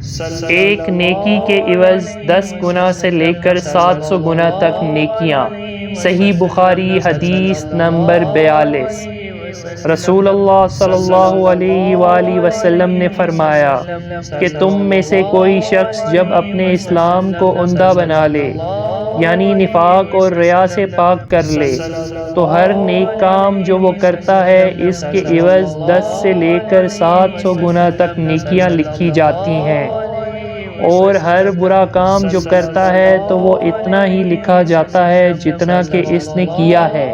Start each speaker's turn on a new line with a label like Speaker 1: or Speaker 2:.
Speaker 1: एक नेकी के इवज़ 10 गुना से लेकर 700 गुना तक नेकियां। सही बुखारी हदीस नंबर 42। रसूलुल्लाह सल्लल्लाहु अलैहि वसल्लम ने फरमाया कि तुम में से कोई शख्स जब अपने इस्लाम को उम्दा बना ले, यानी निफाक और रिया से पाक कर ले, तो हर नेक काम जो वो करता है इसके इवज़ 10 से लेकर 700 गुना तक नेकियां लिखी जाती हैं, और हर बुरा काम जो करता है तो वो इतना ही लिखा जाता है जितना कि इसने किया है।